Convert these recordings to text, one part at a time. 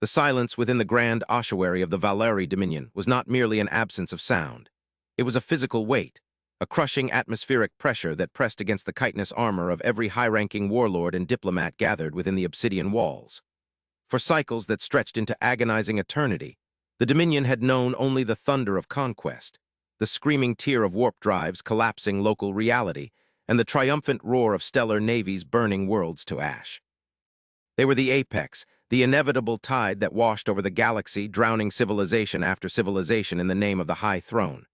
The silence within the grand ossuary of the Valeri Dominion was not merely an absence of sound. It was a physical weight, a crushing atmospheric pressure that pressed against the chitinous armor of every high-ranking warlord and diplomat gathered within the obsidian walls. For cycles that stretched into agonizing eternity, the Dominion had known only the thunder of conquest, the screaming tear of warp drives collapsing local reality, and the triumphant roar of stellar navies burning worlds to ash. They were the apex, the inevitable tide that washed over the galaxy, drowning civilization after civilization in the name of the High Throne.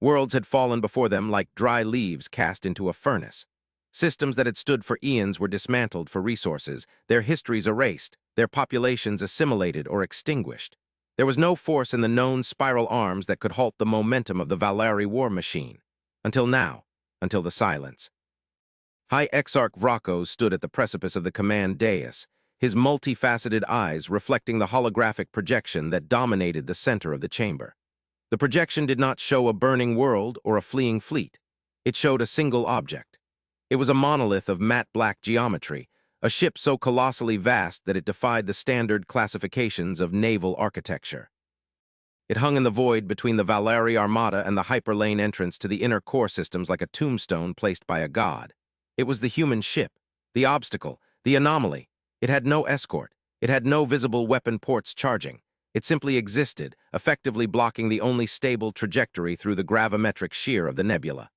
Worlds had fallen before them like dry leaves cast into a furnace. Systems that had stood for eons were dismantled for resources, their histories erased, their populations assimilated or extinguished. There was no force in the known spiral arms that could halt the momentum of the Valeri war machine. Until now, until the silence. High Exarch Vrakos stood at the precipice of the command dais, his multifaceted eyes reflecting the holographic projection that dominated the center of the chamber. The projection did not show a burning world or a fleeing fleet. It showed a single object. It was a monolith of matte black geometry, a ship so colossally vast that it defied the standard classifications of naval architecture. It hung in the void between the Valeri Armada and the hyperlane entrance to the inner core systems like a tombstone placed by a god. It was the human ship, the obstacle, the anomaly. It had no escort. It had no visible weapon ports charging. It simply existed, effectively blocking the only stable trajectory through the gravimetric shear of the nebula.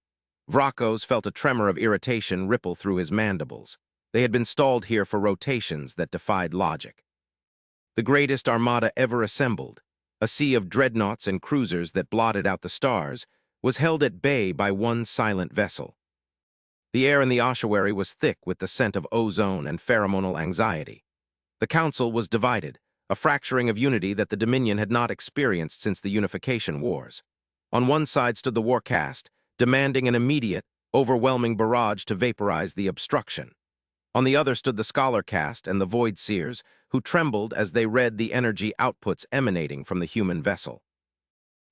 Vrakos felt a tremor of irritation ripple through his mandibles. They had been stalled here for rotations that defied logic. The greatest armada ever assembled, a sea of dreadnoughts and cruisers that blotted out the stars, was held at bay by one silent vessel. The air in the ossuary was thick with the scent of ozone and pheromonal anxiety. The council was divided, a fracturing of unity that the Dominion had not experienced since the Unification Wars. On one side stood the war caste, demanding an immediate, overwhelming barrage to vaporize the obstruction. On the other stood the scholar caste and the void seers, who trembled as they read the energy outputs emanating from the human vessel.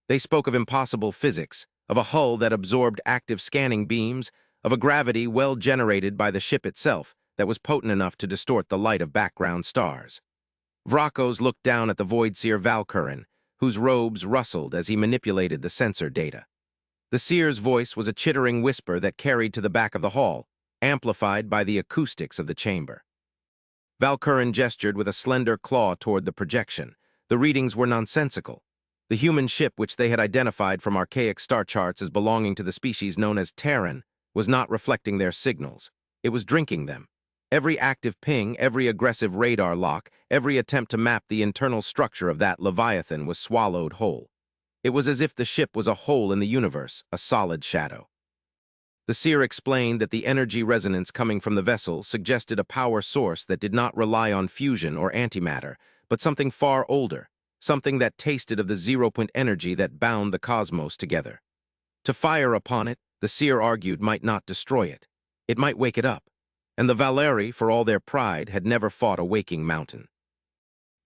They spoke of impossible physics, of a hull that absorbed active scanning beams, of a gravity well generated by the ship itself that was potent enough to distort the light of background stars. Vrakos looked down at the void seer Valkyrin, whose robes rustled as he manipulated the sensor data. The seer's voice was a chittering whisper that carried to the back of the hall, amplified by the acoustics of the chamber. Valkyrin gestured with a slender claw toward the projection. The readings were nonsensical. The human ship, which they had identified from archaic star charts as belonging to the species known as Terran, was not reflecting their signals. It was drinking them. Every active ping, every aggressive radar lock, every attempt to map the internal structure of that Leviathan was swallowed whole. It was as if the ship was a hole in the universe, a solid shadow. The seer explained that the energy resonance coming from the vessel suggested a power source that did not rely on fusion or antimatter, but something far older, something that tasted of the zero-point energy that bound the cosmos together. To fire upon it, the seer argued, might not destroy it. It might wake it up. And the Valeri, for all their pride, had never fought a waking mountain.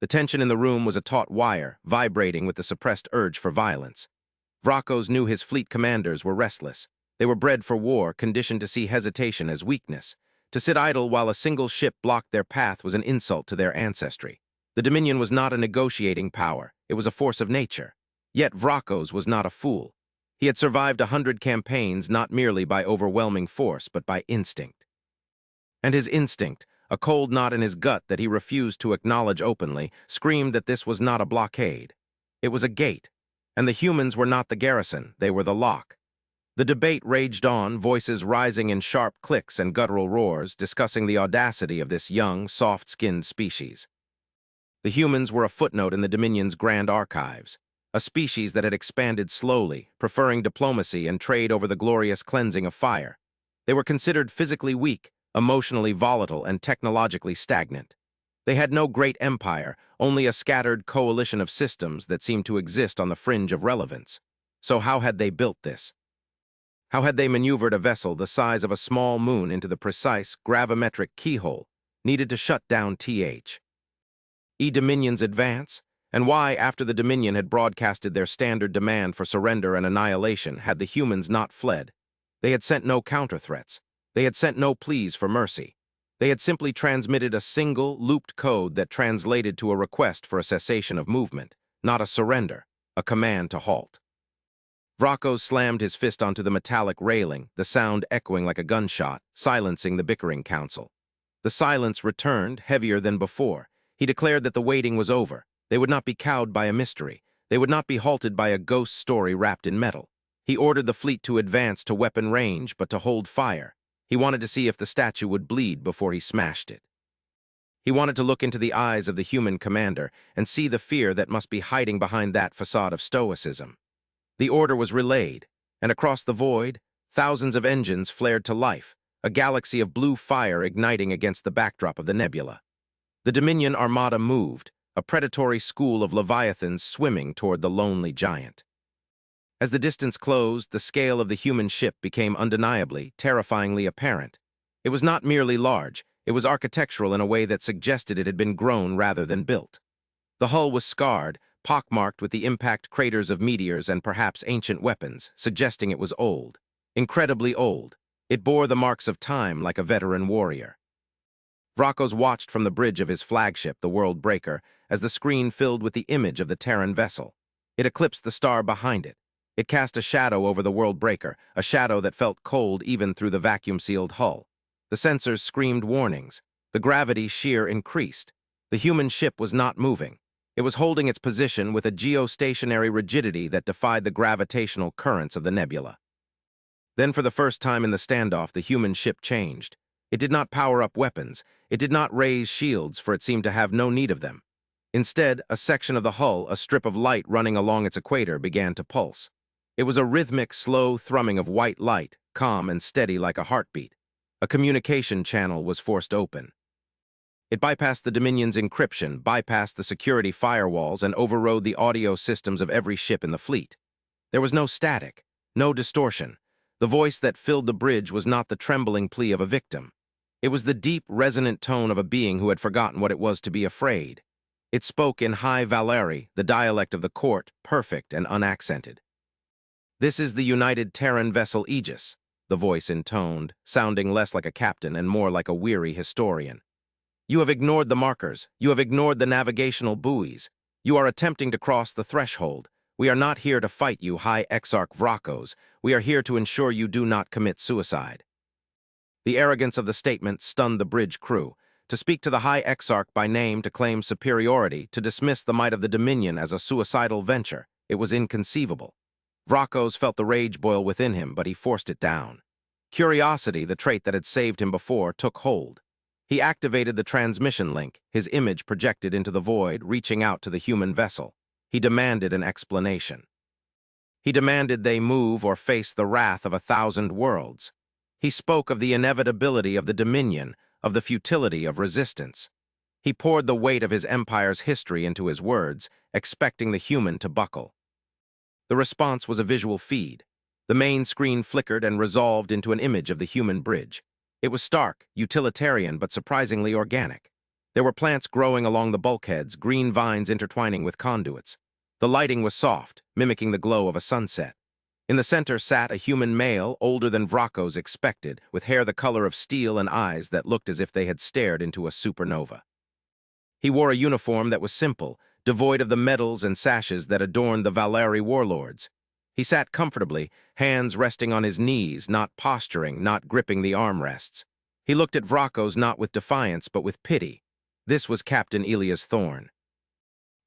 The tension in the room was a taut wire, vibrating with the suppressed urge for violence. Vrakos knew his fleet commanders were restless. They were bred for war, conditioned to see hesitation as weakness. To sit idle while a single ship blocked their path was an insult to their ancestry. The Dominion was not a negotiating power. It was a force of nature. Yet Vrakos was not a fool. He had survived 100 campaigns not merely by overwhelming force, but by instinct. And his instinct, a cold knot in his gut that he refused to acknowledge openly, screamed that this was not a blockade. It was a gate, and the humans were not the garrison, they were the lock. The debate raged on, voices rising in sharp clicks and guttural roars, discussing the audacity of this young, soft-skinned species. The humans were a footnote in the Dominion's grand archives, a species that had expanded slowly, preferring diplomacy and trade over the glorious cleansing of fire. They were considered physically weak, emotionally volatile, and technologically stagnant. They had no great empire, only a scattered coalition of systems that seemed to exist on the fringe of relevance. So how had they built this? How had they maneuvered a vessel the size of a small moon into the precise, gravimetric keyhole needed to shut down Dominion's advance? And why, after the Dominion had broadcasted their standard demand for surrender and annihilation, had the humans not fled? They had sent no counter-threats. They had sent no pleas for mercy. They had simply transmitted a single, looped code that translated to a request for a cessation of movement, not a surrender, a command to halt. Vrako slammed his fist onto the metallic railing, the sound echoing like a gunshot, silencing the bickering council. The silence returned, heavier than before. He declared that the waiting was over. They would not be cowed by a mystery. They would not be halted by a ghost story wrapped in metal. He ordered the fleet to advance to weapon range, but to hold fire. He wanted to see if the statue would bleed before he smashed it. He wanted to look into the eyes of the human commander and see the fear that must be hiding behind that facade of stoicism. The order was relayed, and across the void, thousands of engines flared to life, a galaxy of blue fire igniting against the backdrop of the nebula. The Dominion armada moved, a predatory school of leviathans swimming toward the lonely giant. As the distance closed, the scale of the human ship became undeniably, terrifyingly apparent. It was not merely large, it was architectural in a way that suggested it had been grown rather than built. The hull was scarred, pockmarked with the impact craters of meteors and perhaps ancient weapons, suggesting it was old. Incredibly old. It bore the marks of time like a veteran warrior. Vrakos watched from the bridge of his flagship, the World Breaker, as the screen filled with the image of the Terran vessel. It eclipsed the star behind it. It cast a shadow over the World Breaker, a shadow that felt cold even through the vacuum-sealed hull. The sensors screamed warnings. The gravity shear increased. The human ship was not moving. It was holding its position with a geostationary rigidity that defied the gravitational currents of the nebula. Then, for the first time in the standoff, the human ship changed. It did not power up weapons. It did not raise shields, for it seemed to have no need of them. Instead, a section of the hull, a strip of light running along its equator, began to pulse. It was a rhythmic, slow thrumming of white light, calm and steady like a heartbeat. A communication channel was forced open. It bypassed the Dominion's encryption, bypassed the security firewalls, and overrode the audio systems of every ship in the fleet. There was no static, no distortion. The voice that filled the bridge was not the trembling plea of a victim. It was the deep, resonant tone of a being who had forgotten what it was to be afraid. It spoke in High Valeri, the dialect of the court, perfect and unaccented. "This is the United Terran vessel Aegis," the voice intoned, sounding less like a captain and more like a weary historian. "You have ignored the markers. You have ignored the navigational buoys. You are attempting to cross the threshold. We are not here to fight you, High Exarch Vrakos. We are here to ensure you do not commit suicide." The arrogance of the statement stunned the bridge crew. To speak to the High Exarch by name, to claim superiority, to dismiss the might of the Dominion as a suicidal venture, it was inconceivable. Vrakos felt the rage boil within him, but he forced it down. Curiosity, the trait that had saved him before, took hold. He activated the transmission link, his image projected into the void, reaching out to the human vessel. He demanded an explanation. He demanded they move or face the wrath of 1,000 worlds. He spoke of the inevitability of the Dominion, of the futility of resistance. He poured the weight of his empire's history into his words, expecting the human to buckle. The response was a visual feed. The main screen flickered and resolved into an image of the human bridge. It was stark, utilitarian, but surprisingly organic. There were plants growing along the bulkheads, green vines intertwining with conduits. The lighting was soft, mimicking the glow of a sunset. In the center sat a human male, older than Vrakos expected, with hair the color of steel and eyes that looked as if they had stared into a supernova. He wore a uniform that was simple, devoid of the medals and sashes that adorned the Valeri warlords. He sat comfortably, hands resting on his knees, not posturing, not gripping the armrests. He looked at Vrakos not with defiance, but with pity. This was Captain Elias Thorn.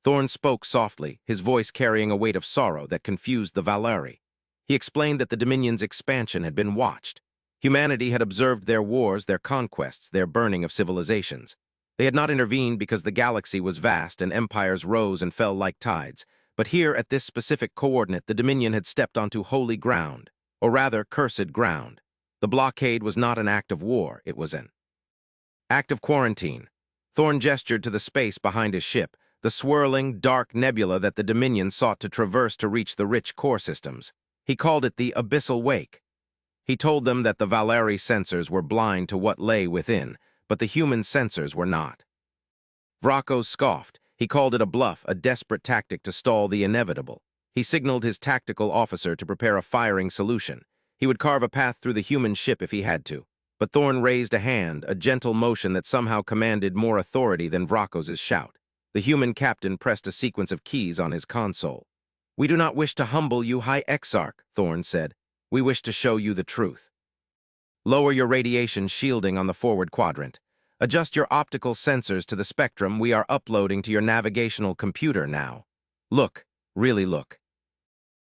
Thorn spoke softly, his voice carrying a weight of sorrow that confused the Valeri. He explained that the Dominion's expansion had been watched. Humanity had observed their wars, their conquests, their burning of civilizations. They had not intervened because the galaxy was vast and empires rose and fell like tides. But here, at this specific coordinate, the Dominion had stepped onto holy ground, or rather, cursed ground. The blockade was not an act of war, it was an act of quarantine. Thorn gestured to the space behind his ship, the swirling, dark nebula that the Dominion sought to traverse to reach the rich core systems. He called it the Abyssal Wake. He told them that the Valeri sensors were blind to what lay within, but the human sensors were not. Vrakos scoffed. He called it a bluff, a desperate tactic to stall the inevitable. He signaled his tactical officer to prepare a firing solution. He would carve a path through the human ship if he had to. But Thorn raised a hand, a gentle motion that somehow commanded more authority than Vrokos' shout. The human captain pressed a sequence of keys on his console. "We do not wish to humble you, High Exarch," Thorn said. "We wish to show you the truth. Lower your radiation shielding on the forward quadrant. Adjust your optical sensors to the spectrum we are uploading to your navigational computer now. Look, really look."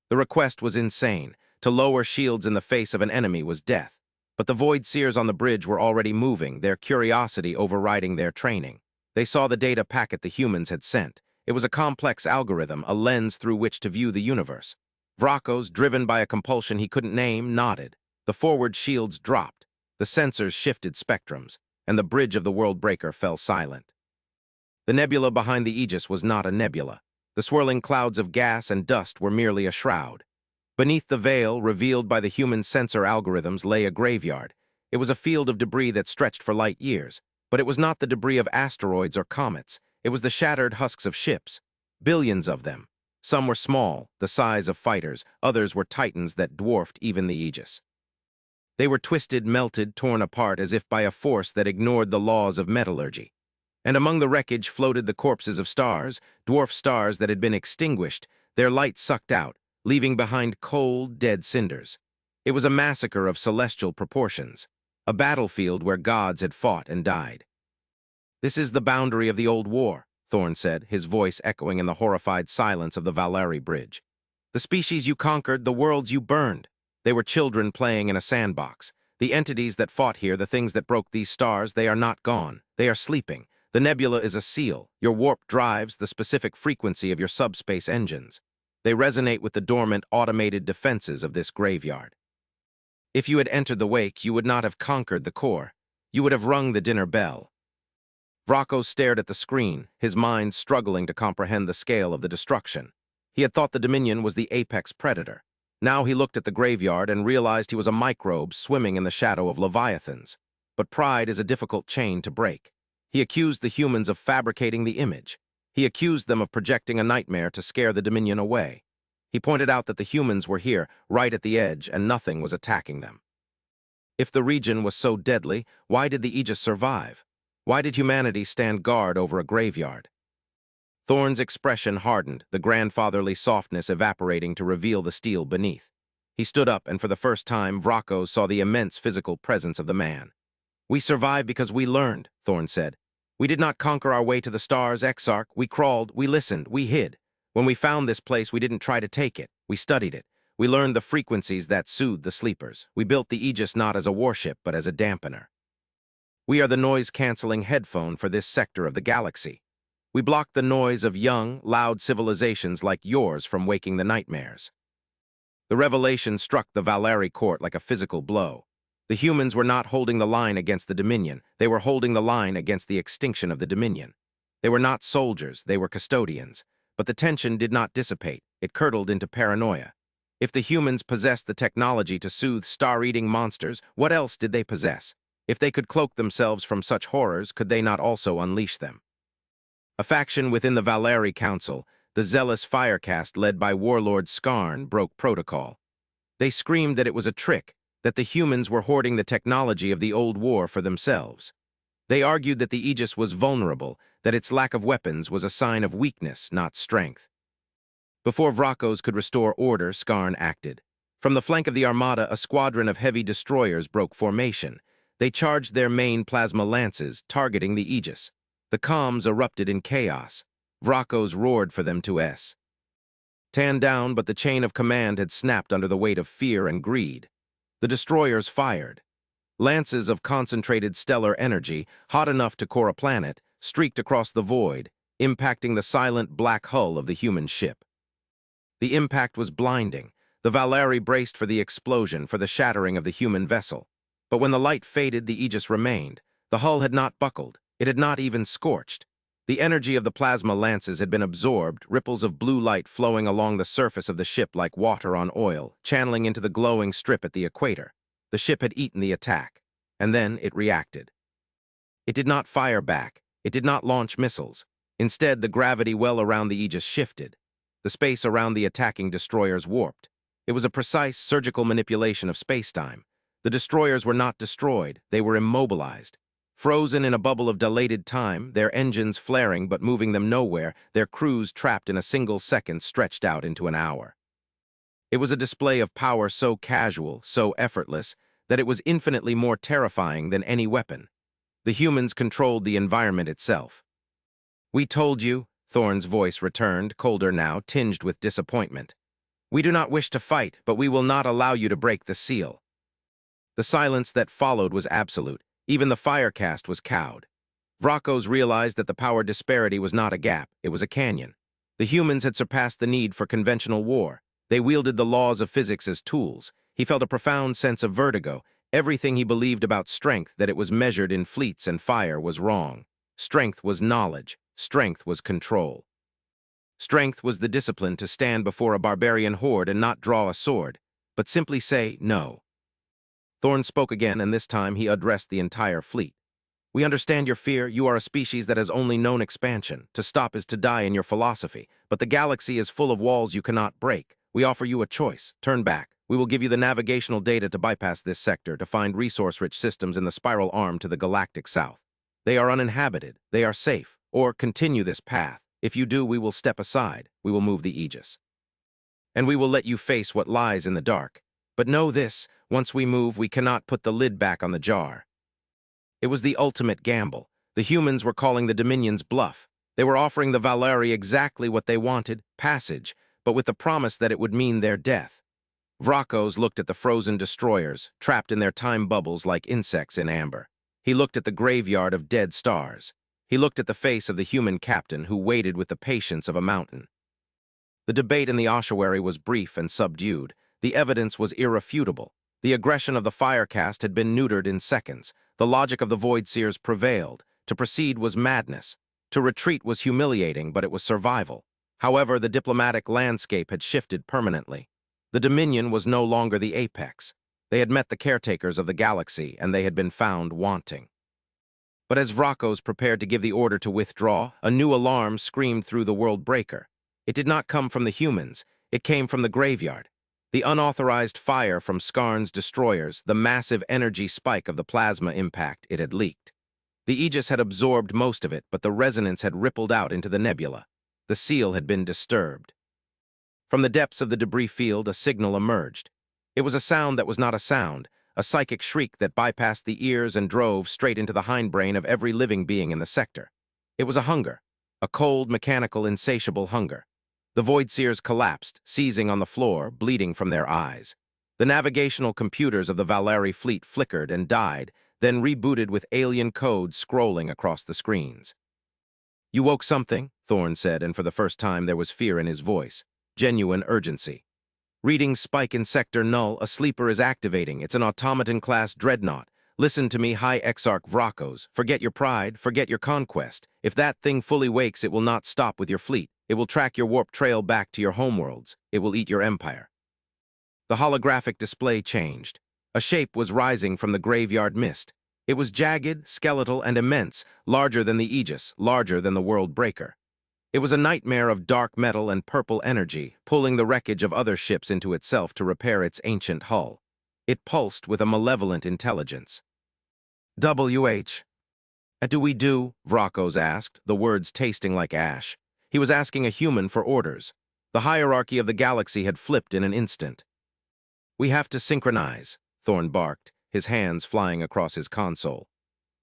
The request was insane. To lower shields in the face of an enemy was death. But the Void Seers on the bridge were already moving, their curiosity overriding their training. They saw the data packet the humans had sent. It was a complex algorithm, a lens through which to view the universe. Vrokos, driven by a compulsion he couldn't name, nodded. The forward shields dropped. The sensors shifted spectrums, and the bridge of the world breaker fell silent. The nebula behind the Aegis was not a nebula. The swirling clouds of gas and dust were merely a shroud. Beneath the veil, revealed by the human sensor algorithms, lay a graveyard. It was a field of debris that stretched for light years, but it was not the debris of asteroids or comets. It was the shattered husks of ships. Billions of them. Some were small, the size of fighters. Others were titans that dwarfed even the Aegis. They were twisted, melted, torn apart as if by a force that ignored the laws of metallurgy. And among the wreckage floated the corpses of stars, dwarf stars that had been extinguished, their light sucked out, leaving behind cold, dead cinders. It was a massacre of celestial proportions, a battlefield where gods had fought and died. "This is the boundary of the old war," Thorn said, his voice echoing in the horrified silence of the Valeri bridge. "The species you conquered, the worlds you burned. They were children playing in a sandbox. The entities that fought here, the things that broke these stars, they are not gone. They are sleeping. The nebula is a seal. Your warp drives the specific frequency of your subspace engines. They resonate with the dormant, automated defenses of this graveyard. If you had entered the wake, you would not have conquered the core. You would have rung the dinner bell." Vrokos stared at the screen, his mind struggling to comprehend the scale of the destruction. He had thought the Dominion was the apex predator. Now he looked at the graveyard and realized he was a microbe swimming in the shadow of leviathans. But pride is a difficult chain to break. He accused the humans of fabricating the image. He accused them of projecting a nightmare to scare the Dominion away. He pointed out that the humans were here, right at the edge, and nothing was attacking them. If the region was so deadly, why did the Aegis survive? Why did humanity stand guard over a graveyard? Thorn's expression hardened, the grandfatherly softness evaporating to reveal the steel beneath. He stood up, and for the first time, Vrokos saw the immense physical presence of the man. "We survived because we learned," Thorn said. "We did not conquer our way to the stars, Exarch. We crawled, we listened, we hid. When we found this place, we didn't try to take it. We studied it. We learned the frequencies that soothed the sleepers. We built the Aegis not as a warship, but as a dampener. We are the noise-canceling headphone for this sector of the galaxy. We block the noise of young, loud civilizations like yours from waking the nightmares." The revelation struck the Valeri court like a physical blow. The humans were not holding the line against the Dominion. They were holding the line against the extinction of the Dominion. They were not soldiers, they were custodians. But the tension did not dissipate. It curdled into paranoia. If the humans possessed the technology to soothe star-eating monsters, what else did they possess? If they could cloak themselves from such horrors, could they not also unleash them? A faction within the Valeri Council, the zealous Firecast led by warlord Skarn, broke protocol. They screamed that it was a trick, that the humans were hoarding the technology of the old war for themselves. They argued that the Aegis was vulnerable, that its lack of weapons was a sign of weakness, not strength. Before Vrokos could restore order, Skarn acted. From the flank of the Armada, a squadron of heavy destroyers broke formation. They charged their main plasma lances, targeting the Aegis. The comms erupted in chaos. Vrokos roared for them to stand down, but the chain of command had snapped under the weight of fear and greed. The destroyers fired. Lances of concentrated stellar energy, hot enough to core a planet, streaked across the void, impacting the silent black hull of the human ship. The impact was blinding. The Valeri braced for the explosion, for the shattering of the human vessel. But when the light faded, the Aegis remained. The hull had not buckled. It had not even scorched. The energy of the plasma lances had been absorbed, ripples of blue light flowing along the surface of the ship like water on oil, channeling into the glowing strip at the equator. The ship had eaten the attack, and then it reacted. It did not fire back. It did not launch missiles. Instead, the gravity well around the Aegis shifted. The space around the attacking destroyers warped. It was a precise surgical manipulation of spacetime. The destroyers were not destroyed, they were immobilized. Frozen in a bubble of dilated time, their engines flaring but moving them nowhere, their crews trapped in a single second stretched out into an hour. It was a display of power so casual, so effortless, that it was infinitely more terrifying than any weapon. The humans controlled the environment itself. "We told you," Thorn's voice returned, colder now, tinged with disappointment. "We do not wish to fight, but we will not allow you to break the seal." The silence that followed was absolute. Even the firecast was cowed. Vrakos realized that the power disparity was not a gap, it was a canyon. The humans had surpassed the need for conventional war. They wielded the laws of physics as tools. He felt a profound sense of vertigo. Everything he believed about strength, that it was measured in fleets and fire, was wrong. Strength was knowledge. Strength was control. Strength was the discipline to stand before a barbarian horde and not draw a sword, but simply say no. Thorn spoke again, and this time he addressed the entire fleet. "We understand your fear. You are a species that has only known expansion. To stop is to die in your philosophy. But the galaxy is full of walls you cannot break. We offer you a choice. Turn back. We will give you the navigational data to bypass this sector, to find resource-rich systems in the spiral arm to the galactic south. They are uninhabited. They are safe. Or continue this path. If you do, we will step aside. We will move the Aegis. And we will let you face what lies in the dark. But know this, once we move, we cannot put the lid back on the jar." It was the ultimate gamble. The humans were calling the Dominion's bluff. They were offering the Valeri exactly what they wanted, passage, but with the promise that it would mean their death. Vrakos looked at the frozen destroyers, trapped in their time bubbles like insects in amber. He looked at the graveyard of dead stars. He looked at the face of the human captain who waited with the patience of a mountain. The debate in the ossuary was brief and subdued. The evidence was irrefutable. The aggression of the firecast had been neutered in seconds. The logic of the Void Seers prevailed. To proceed was madness. To retreat was humiliating, but it was survival. However, the diplomatic landscape had shifted permanently. The Dominion was no longer the apex. They had met the caretakers of the galaxy, and they had been found wanting. But as Vrakos prepared to give the order to withdraw, a new alarm screamed through the world breaker. It did not come from the humans. It came from the graveyard. The unauthorized fire from Skarn's destroyers, the massive energy spike of the plasma impact, it had leaked. The Aegis had absorbed most of it, but the resonance had rippled out into the nebula. The seal had been disturbed. From the depths of the debris field, a signal emerged. It was a sound that was not a sound, a psychic shriek that bypassed the ears and drove straight into the hindbrain of every living being in the sector. It was a hunger, a cold, mechanical, insatiable hunger. The Void Seers collapsed, seizing on the floor, bleeding from their eyes. The navigational computers of the Valeri fleet flickered and died, then rebooted with alien code scrolling across the screens. "You woke something," Thorn said, and for the first time there was fear in his voice. Genuine urgency. "Reading spike in sector null, a sleeper is activating. It's an automaton-class dreadnought. Listen to me, High Exarch Vrakos. Forget your pride, forget your conquest. If that thing fully wakes, it will not stop with your fleet. It will track your warp trail back to your homeworlds. It will eat your empire." The holographic display changed. A shape was rising from the graveyard mist. It was jagged, skeletal, and immense, larger than the Aegis, larger than the world breaker. It was a nightmare of dark metal and purple energy, pulling the wreckage of other ships into itself to repair its ancient hull. It pulsed with a malevolent intelligence. "WH. Do we do?" Vrakos asked, the words tasting like ash. He was asking a human for orders. The hierarchy of the galaxy had flipped in an instant. "We have to synchronize," Thorn barked, his hands flying across his console.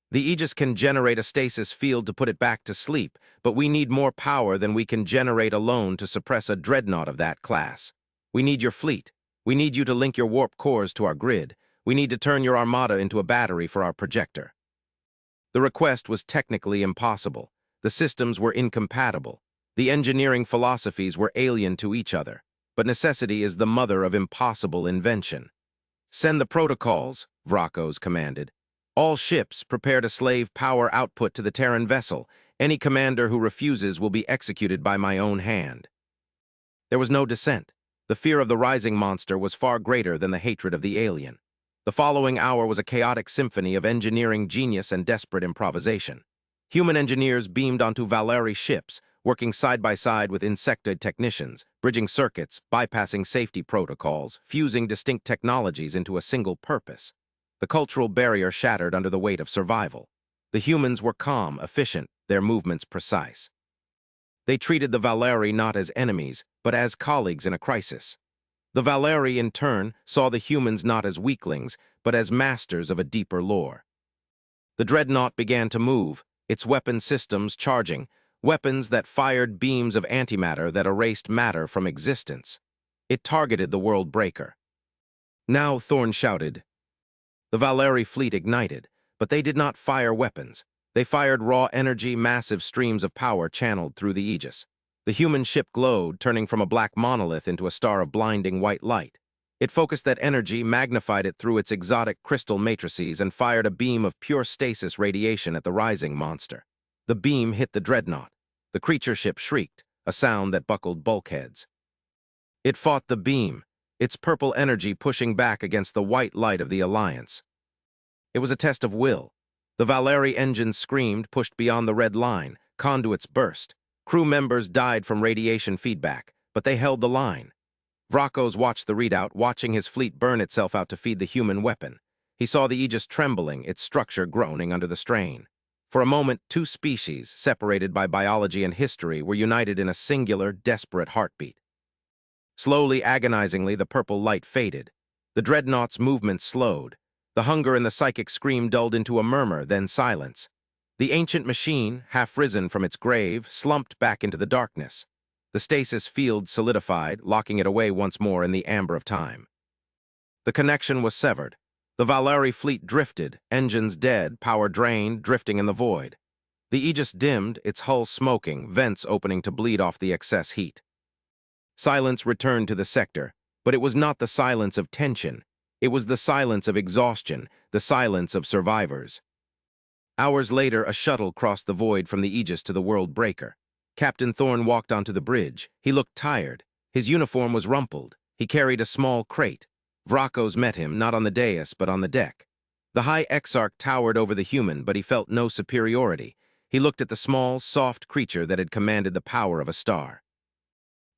"The Aegis can generate a stasis field to put it back to sleep, but we need more power than we can generate alone to suppress a dreadnought of that class. We need your fleet. We need you to link your warp cores to our grid. We need to turn your armada into a battery for our projector." The request was technically impossible. The systems were incompatible. The engineering philosophies were alien to each other. But necessity is the mother of impossible invention. "Send the protocols," Vrakos commanded. "All ships prepare to slave power output to the Terran vessel. Any commander who refuses will be executed by my own hand." There was no dissent. The fear of the rising monster was far greater than the hatred of the alien. The following hour was a chaotic symphony of engineering genius and desperate improvisation. Human engineers beamed onto Valeri ships, working side by side with insectoid technicians, bridging circuits, bypassing safety protocols, fusing distinct technologies into a single purpose. The cultural barrier shattered under the weight of survival. The humans were calm, efficient, their movements precise. They treated the Valeri not as enemies, but as colleagues in a crisis. The Valeri, in turn, saw the humans not as weaklings, but as masters of a deeper lore. The dreadnought began to move, its weapon systems charging, weapons that fired beams of antimatter that erased matter from existence. It targeted the world breaker. Now, Thorn shouted. The Valeri fleet ignited, but they did not fire weapons. They fired raw energy, massive streams of power channeled through the Aegis. The human ship glowed, turning from a black monolith into a star of blinding white light. It focused that energy, magnified it through its exotic crystal matrices, and fired a beam of pure stasis radiation at the rising monster. The beam hit the dreadnought. The creature ship shrieked, a sound that buckled bulkheads. It fought the beam, its purple energy pushing back against the white light of the Alliance. It was a test of will. The Valeri engines screamed, pushed beyond the red line, conduits burst. Crew members died from radiation feedback, but they held the line. Vrakos watched the readout, watching his fleet burn itself out to feed the human weapon. He saw the Aegis trembling, its structure groaning under the strain. For a moment, two species, separated by biology and history, were united in a singular, desperate heartbeat. Slowly, agonizingly, the purple light faded. The dreadnought's movement slowed. The hunger in the psychic scream dulled into a murmur, then silence. The ancient machine, half risen from its grave, slumped back into the darkness. The stasis field solidified, locking it away once more in the amber of time. The connection was severed. The Valeri fleet drifted, engines dead, power drained, drifting in the void. The Aegis dimmed, its hull smoking, vents opening to bleed off the excess heat. Silence returned to the sector, but it was not the silence of tension. It was the silence of exhaustion, the silence of survivors. Hours later, a shuttle crossed the void from the Aegis to the world breaker. Captain Thorn walked onto the bridge. He looked tired. His uniform was rumpled. He carried a small crate. Vrakos met him, not on the dais, but on the deck. The high exarch towered over the human, but he felt no superiority. He looked at the small, soft creature that had commanded the power of a star.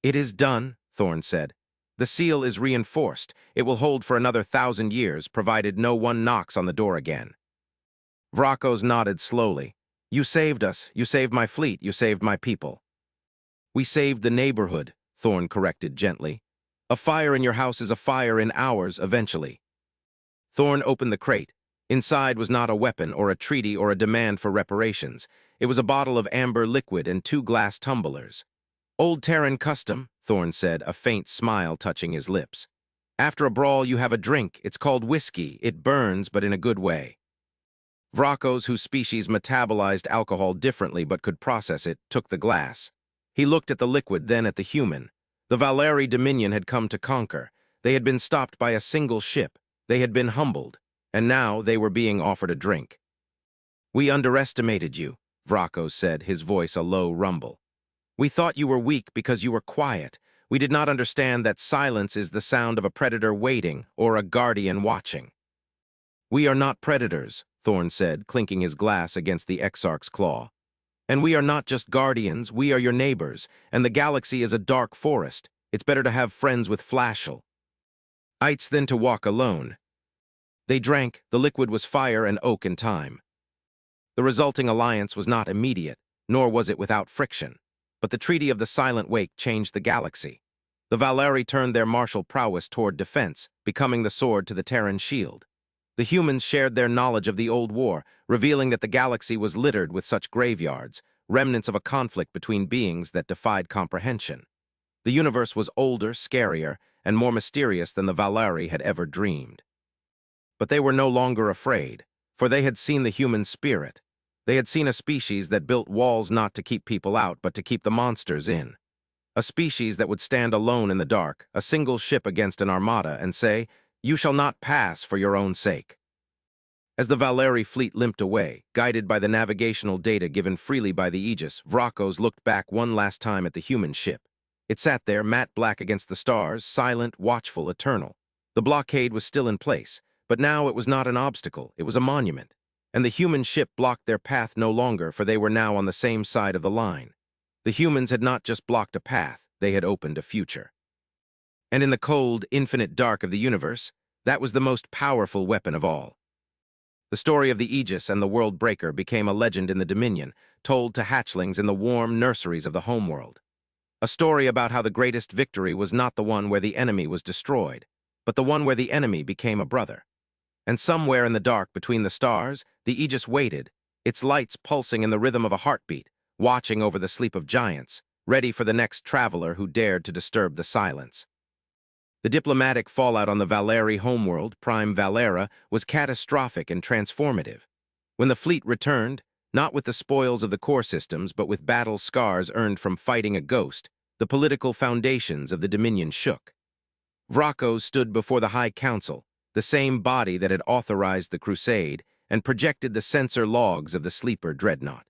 "It is done," Thorn said. "The seal is reinforced. It will hold for another 1,000 years, provided no one knocks on the door again." Vrakos nodded slowly. "You saved us. You saved my fleet. You saved my people." "We saved the neighborhood," Thorn corrected gently. "A fire in your house is a fire in ours eventually." Thorn opened the crate. Inside was not a weapon or a treaty or a demand for reparations. It was a bottle of amber liquid and 2 glass tumblers. "Old Terran custom," Thorn said, a faint smile touching his lips. "After a brawl, you have a drink. It's called whiskey. It burns, but in a good way." Vrakos, whose species metabolized alcohol differently but could process it, took the glass. He looked at the liquid, then at the human. The Valeri Dominion had come to conquer. They had been stopped by a single ship. They had been humbled, and now they were being offered a drink. "We underestimated you," Vrakos said, his voice a low rumble. "We thought you were weak because you were quiet. We did not understand that silence is the sound of a predator waiting or a guardian watching." "We are not predators," Thorn said, clinking his glass against the exarch's claw. "And we are not just guardians, we are your neighbors, and the galaxy is a dark forest. It's better to have friends with flashel. It's than to walk alone." They drank. The liquid was fire and oak in time. The resulting alliance was not immediate, nor was it without friction. But the Treaty of the Silent Wake changed the galaxy. The Valeri turned their martial prowess toward defense, becoming the sword to the Terran shield. The humans shared their knowledge of the old war, revealing that the galaxy was littered with such graveyards, remnants of a conflict between beings that defied comprehension. The universe was older, scarier, and more mysterious than the Valeri had ever dreamed. But they were no longer afraid, for they had seen the human spirit. They had seen a species that built walls not to keep people out, but to keep the monsters in. A species that would stand alone in the dark, a single ship against an armada, and say, "You shall not pass for your own sake." As the Valeri fleet limped away, guided by the navigational data given freely by the Aegis, Vrakos looked back one last time at the human ship. It sat there, matte black against the stars, silent, watchful, eternal. The blockade was still in place, but now it was not an obstacle, it was a monument. And the human ship blocked their path no longer, for they were now on the same side of the line. The humans had not just blocked a path, they had opened a future. And in the cold, infinite dark of the universe, that was the most powerful weapon of all. The story of the Aegis and the World Breaker became a legend in the Dominion, told to hatchlings in the warm nurseries of the homeworld. A story about how the greatest victory was not the one where the enemy was destroyed, but the one where the enemy became a brother. And somewhere in the dark between the stars, the Aegis waited, its lights pulsing in the rhythm of a heartbeat, watching over the sleep of giants, ready for the next traveler who dared to disturb the silence. The diplomatic fallout on the Valeri homeworld, Prime Valera, was catastrophic and transformative. When the fleet returned, not with the spoils of the core systems, but with battle scars earned from fighting a ghost, the political foundations of the Dominion shook. Vracos stood before the High Council, the same body that had authorized the crusade, and projected the censor logs of the sleeper dreadnought.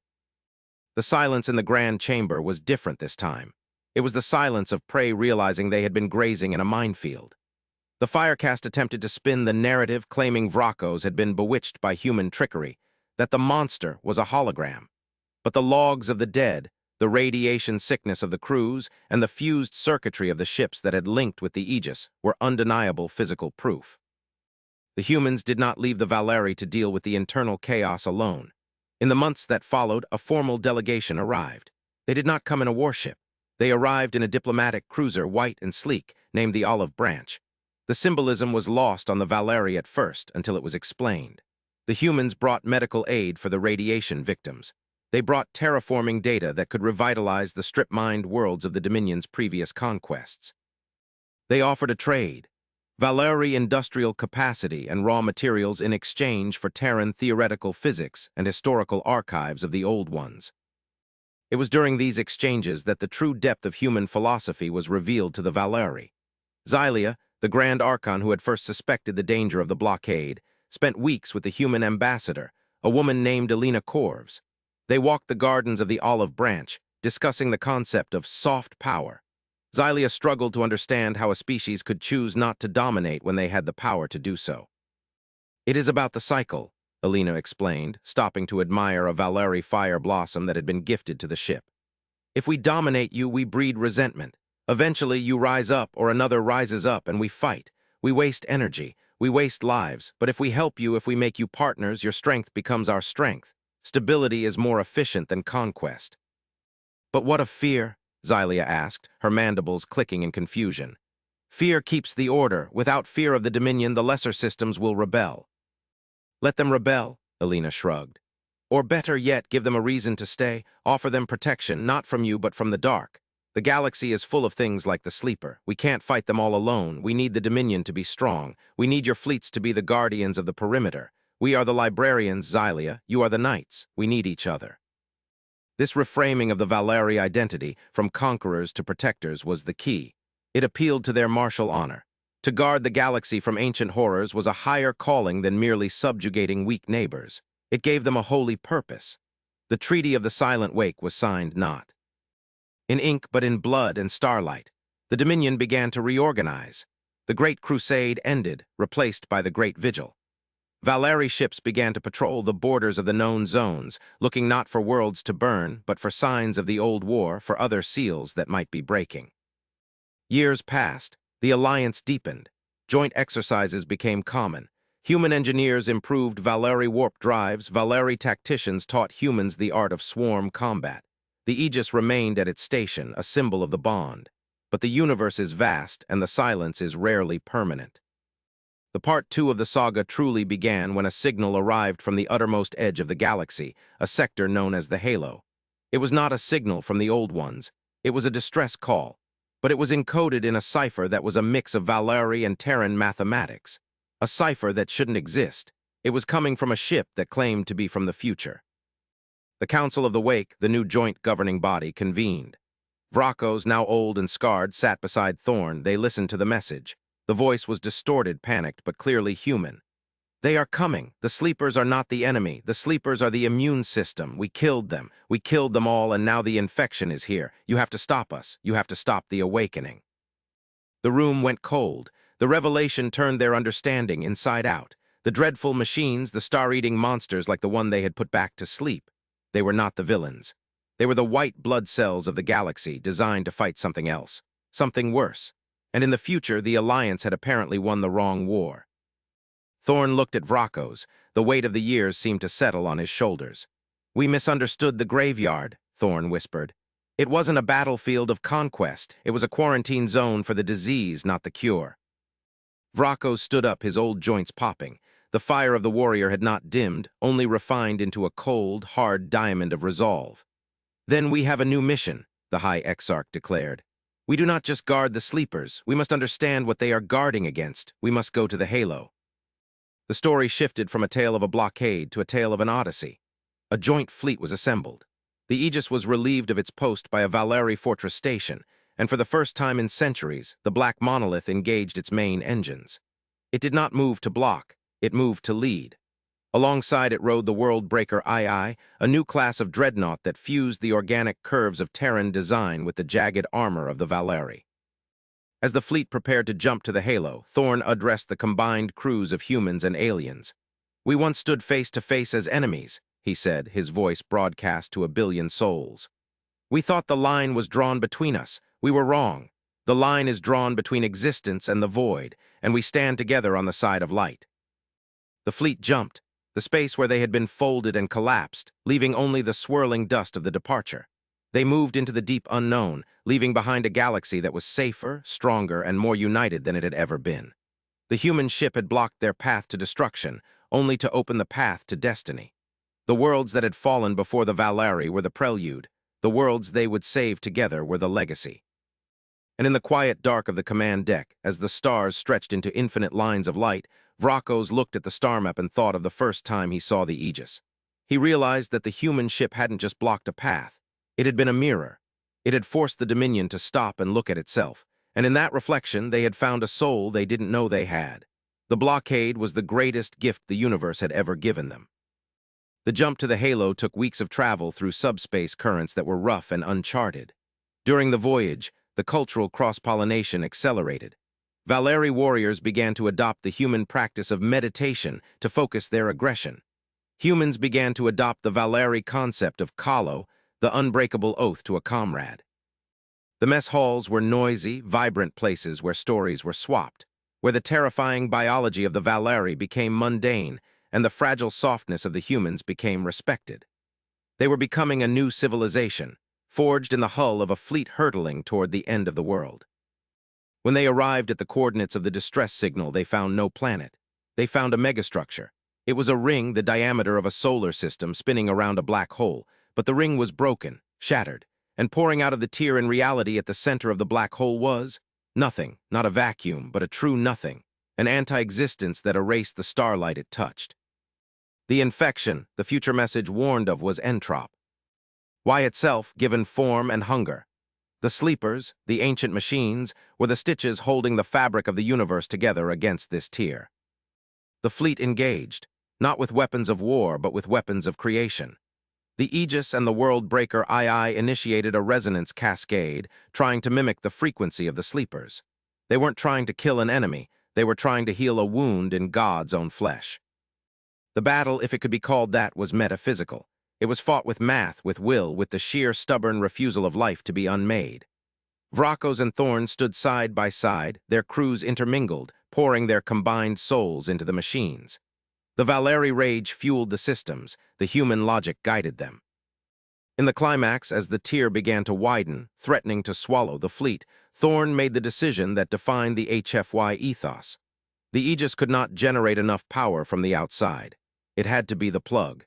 The silence in the Grand Chamber was different this time. It was the silence of prey realizing they had been grazing in a minefield. The Firecast attempted to spin the narrative claiming Vracos had been bewitched by human trickery, that the monster was a hologram. But the logs of the dead, the radiation sickness of the crews, and the fused circuitry of the ships that had linked with the Aegis were undeniable physical proof. The humans did not leave the Valeri to deal with the internal chaos alone. In the months that followed, a formal delegation arrived. They did not come in a warship. They arrived in a diplomatic cruiser, white and sleek, named the Olive Branch. The symbolism was lost on the Valeri at first until it was explained. The humans brought medical aid for the radiation victims. They brought terraforming data that could revitalize the strip-mined worlds of the Dominion's previous conquests. They offered a trade, Valeri industrial capacity and raw materials in exchange for Terran theoretical physics and historical archives of the old ones. It was during these exchanges that the true depth of human philosophy was revealed to the Valeri. Xylia, the Grand Archon who had first suspected the danger of the blockade, spent weeks with the human ambassador, a woman named Elena Corves. They walked the gardens of the Olive Branch, discussing the concept of soft power. Xylia struggled to understand how a species could choose not to dominate when they had the power to do so. "It is about the cycle," Elena explained, stopping to admire a Valeri fire blossom that had been gifted to the ship. "If we dominate you, we breed resentment. Eventually, you rise up or another rises up and we fight. We waste energy. We waste lives. But if we help you, if we make you partners, your strength becomes our strength. Stability is more efficient than conquest." "But what of fear?" Xylia asked, her mandibles clicking in confusion. "Fear keeps the order. Without fear of the Dominion, the lesser systems will rebel." "Let them rebel," Elena shrugged. "Or better yet, give them a reason to stay, offer them protection, not from you but from the dark. The galaxy is full of things like the Sleeper. We can't fight them all alone. We need the Dominion to be strong. We need your fleets to be the guardians of the perimeter. We are the librarians, Xylia. You are the knights. We need each other." This reframing of the Valeri identity, from conquerors to protectors, was the key. It appealed to their martial honor. To guard the galaxy from ancient horrors was a higher calling than merely subjugating weak neighbors. It gave them a holy purpose. The Treaty of the Silent Wake was signed not in ink but in blood and starlight. The Dominion began to reorganize. The Great Crusade ended, replaced by the Great Vigil. Valeri ships began to patrol the borders of the known zones, looking not for worlds to burn, but for signs of the old war, for other seals that might be breaking. Years passed. The alliance deepened. Joint exercises became common. Human engineers improved Valeri warp drives. Valeri tacticians taught humans the art of swarm combat. The Aegis remained at its station, a symbol of the bond. But the universe is vast, and the silence is rarely permanent. The part 2 of the saga truly began when a signal arrived from the uttermost edge of the galaxy, a sector known as the Halo. It was not a signal from the old ones. It was a distress call. But it was encoded in a cipher that was a mix of Valeri and Terran mathematics. A cipher that shouldn't exist. It was coming from a ship that claimed to be from the future. The Council of the Wake, the new joint governing body, convened. Vracos, now old and scarred, sat beside Thorn. They listened to the message. The voice was distorted, panicked, but clearly human. "They are coming. The Sleepers are not the enemy. The Sleepers are the immune system. We killed them. We killed them all, and now the infection is here. You have to stop us. You have to stop the awakening." The room went cold. The revelation turned their understanding inside out. The dreadful machines, the star-eating monsters like the one they had put back to sleep. They were not the villains. They were the white blood cells of the galaxy, designed to fight something else, something worse. And in the future, the Alliance had apparently won the wrong war. Thorn looked at Vrokos. The weight of the years seemed to settle on his shoulders. "We misunderstood the graveyard," Thorn whispered. "It wasn't a battlefield of conquest. It was a quarantine zone for the disease, not the cure." Vrokos stood up, his old joints popping. The fire of the warrior had not dimmed, only refined into a cold, hard diamond of resolve. "Then we have a new mission," the High Exarch declared. "We do not just guard the sleepers. We must understand what they are guarding against. We must go to the Halo." The story shifted from a tale of a blockade to a tale of an odyssey. A joint fleet was assembled. The Aegis was relieved of its post by a Valeri fortress station, and for the first time in centuries, the Black Monolith engaged its main engines. It did not move to block, it moved to lead. Alongside it rode the Worldbreaker II, a new class of dreadnought that fused the organic curves of Terran design with the jagged armor of the Valeri. As the fleet prepared to jump to the Halo, Thorn addressed the combined crews of humans and aliens. "We once stood face to face as enemies," he said, his voice broadcast to a billion souls. "We thought the line was drawn between us. We were wrong. The line is drawn between existence and the void, and we stand together on the side of light." The fleet jumped, the space where they had been folded and collapsed, leaving only the swirling dust of the departure. They moved into the deep unknown, leaving behind a galaxy that was safer, stronger, and more united than it had ever been. The human ship had blocked their path to destruction, only to open the path to destiny. The worlds that had fallen before the Valeri were the prelude. The worlds they would save together were the legacy. And in the quiet dark of the command deck, as the stars stretched into infinite lines of light, Vrokos looked at the star map and thought of the first time he saw the Aegis. He realized that the human ship hadn't just blocked a path. It had been a mirror. It had forced the Dominion to stop and look at itself, and in that reflection they had found a soul they didn't know they had. The blockade was the greatest gift the universe had ever given them. The jump to the Halo took weeks of travel through subspace currents that were rough and uncharted. During the voyage, the cultural cross-pollination accelerated. Valeri warriors began to adopt the human practice of meditation to focus their aggression. Humans began to adopt the Valeri concept of Kalo, the unbreakable oath to a comrade. The mess halls were noisy, vibrant places where stories were swapped, where the terrifying biology of the Valeri became mundane and the fragile softness of the humans became respected. They were becoming a new civilization, forged in the hull of a fleet hurtling toward the end of the world. When they arrived at the coordinates of the distress signal, they found no planet. They found a megastructure. It was a ring the diameter of a solar system spinning around a black hole, but the ring was broken, shattered, and pouring out of the tier in reality at the center of the black hole was nothing, not a vacuum, but a true nothing, an anti-existence that erased the starlight it touched. The infection, the future message warned of, was entrop. Y itself, given form and hunger. The sleepers, the ancient machines, were the stitches holding the fabric of the universe together against this tier. The fleet engaged, not with weapons of war, but with weapons of creation. The Aegis and the Worldbreaker II initiated a resonance cascade, trying to mimic the frequency of the sleepers. They weren't trying to kill an enemy, they were trying to heal a wound in God's own flesh. The battle, if it could be called that, was metaphysical. It was fought with math, with will, with the sheer, stubborn refusal of life to be unmade. Vrokos and Thorn stood side by side, their crews intermingled, pouring their combined souls into the machines. The Valeri rage fueled the systems, the human logic guided them. In the climax, as the tier began to widen, threatening to swallow the fleet, Thorn made the decision that defined the HFY ethos. The Aegis could not generate enough power from the outside. It had to be the plug.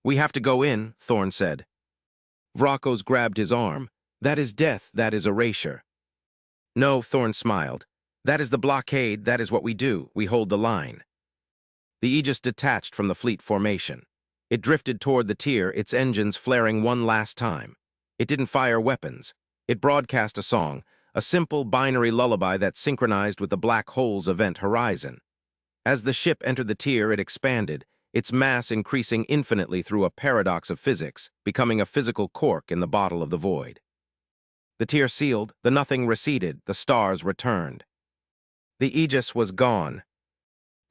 "We have to go in," Thorn said. Vrokos grabbed his arm. "That is death, that is erasure." "No," Thorn smiled. "That is the blockade, that is what we do, we hold the line." The Aegis detached from the fleet formation. It drifted toward the tier, its engines flaring one last time. It didn't fire weapons. It broadcast a song, a simple binary lullaby that synchronized with the black hole's event horizon. As the ship entered the tier, it expanded, its mass increasing infinitely through a paradox of physics, becoming a physical cork in the bottle of the void. The tier sealed, the nothing receded, the stars returned. The Aegis was gone.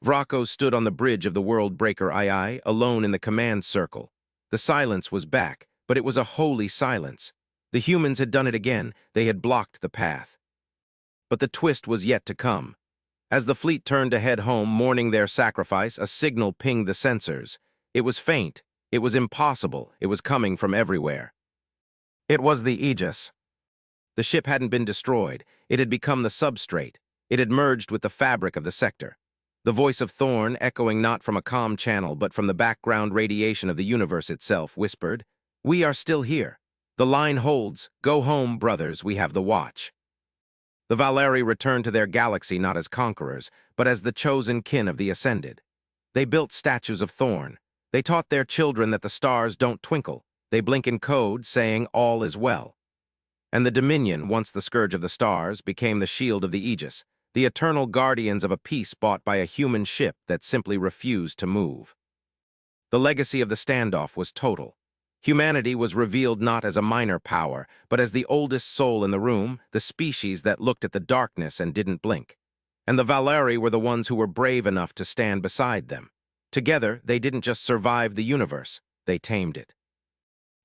Vrokos stood on the bridge of the Worldbreaker II, alone in the command circle. The silence was back, but it was a holy silence. The humans had done it again, they had blocked the path. But the twist was yet to come. As the fleet turned to head home, mourning their sacrifice, a signal pinged the sensors. It was faint. It was impossible. It was coming from everywhere. It was the Aegis. The ship hadn't been destroyed. It had become the substrate. It had merged with the fabric of the sector. The voice of Thorn, echoing not from a comm channel but from the background radiation of the universe itself, whispered, "We are still here. The line holds. Go home, brothers. We have the watch." The Valeri returned to their galaxy not as conquerors, but as the chosen kin of the Ascended. They built statues of Thorn. They taught their children that the stars don't twinkle. They blink in code, saying all is well. And the Dominion, once the scourge of the stars, became the shield of the Aegis, the eternal guardians of a peace bought by a human ship that simply refused to move. The legacy of the standoff was total. Humanity was revealed not as a minor power, but as the oldest soul in the room, the species that looked at the darkness and didn't blink. And the Valeri were the ones who were brave enough to stand beside them. Together, they didn't just survive the universe, they tamed it.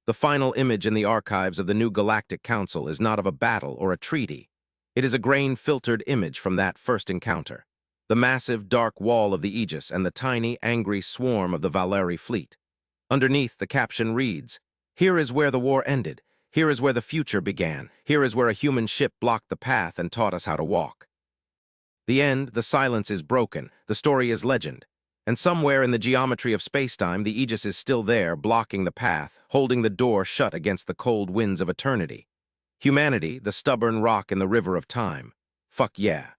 The final image in the archives of the new Galactic Council is not of a battle or a treaty. It is a grain-filtered image from that first encounter. The massive, dark wall of the Aegis and the tiny, angry swarm of the Valeri fleet. Underneath, the caption reads, "Here is where the war ended. Here is where the future began. Here is where a human ship blocked the path and taught us how to walk." The end, the silence is broken. The story is legend. And somewhere in the geometry of spacetime, the Aegis is still there, blocking the path, holding the door shut against the cold winds of eternity. Humanity, the stubborn rock in the river of time. Fuck yeah.